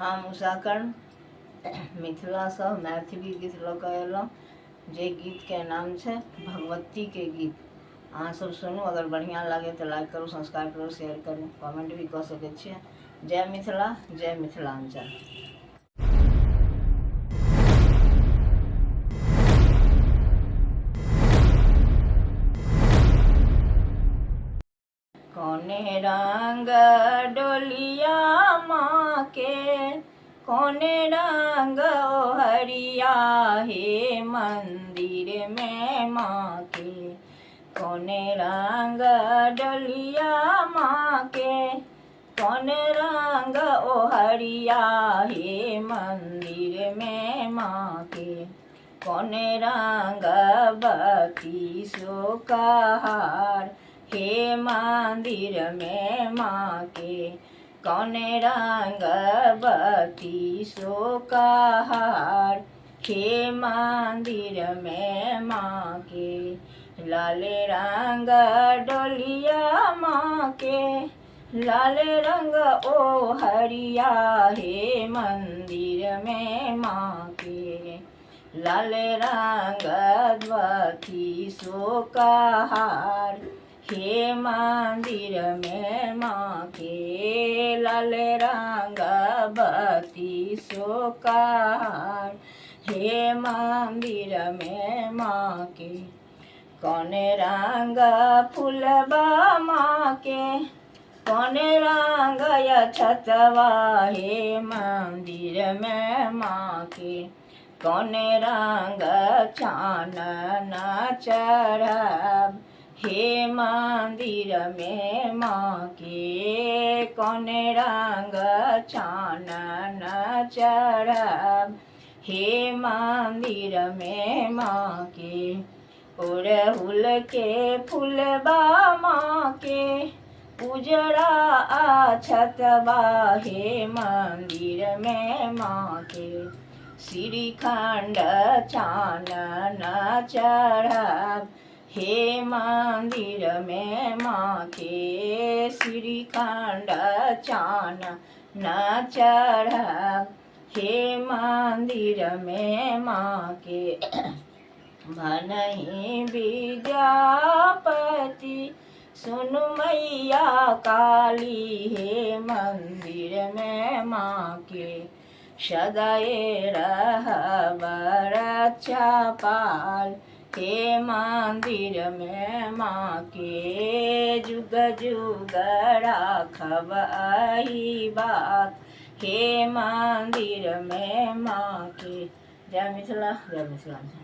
हम उषाकर्ण मिथिला से मैथिली गीत लऽ कऽ अयलहुँ जे गीत के नाम छै भगवती के गीत। अहाँ सब सुनू, अगर बढ़िया लगे तो लाइक करू, सब्सक्राइब करू, शेयर करू, कमेंट भी कऽ सकैत छियै। जय मिथिला, जय मिथिलांचल। कौने रंग डोलिया माँ के, कौने रंग ओहरिया हे मंदिर में माँ के। कौने रंग डोलिया माँ के, कौने रंग ओहरिया हे मंदिर में माँ के। कौने रंग बत्ती सो कहार हे मंदिर में माँ के। कौने रंग बत्ती सो कहार हे मंदिर में माँ के। लाल रंग डोलिया माँ के, लाल रंग ओ हरिया हे मंदिर में माँ के। लाल रंग बत्ती सो कहार हे मंदिर में माँ के। लाल रंग बत्ती सो कहार हे मंदिर में माँ के। कौने रंग फूलबा माँ के, कौने रंग अक्षतवा हे मंदिर में माँ के। कौने रंग चानन चढ़ब हे मंदिर में माँ के। कौने रंग चानन चढ़ब हे मंदिर में माँ के। उड़हुल के फूलबा माँ के, उजड़ा अक्षतबा हे मंदिर में माँ के। श्रीखंड चानन चढ़ब हे मंदिर में माँ के। श्रीखंड चानन चढ़ब हे मंदिर में माँ के। भनहि विद्यापति सुनु मैया काली हे मंदिर में माँ के। सदाए रहब रक्षा पाल हे मंदिर में माँ के। जुग जुग राखब अही बात हे मंदिर में माँ के। जय मिथिला, जय मिथिलांचल।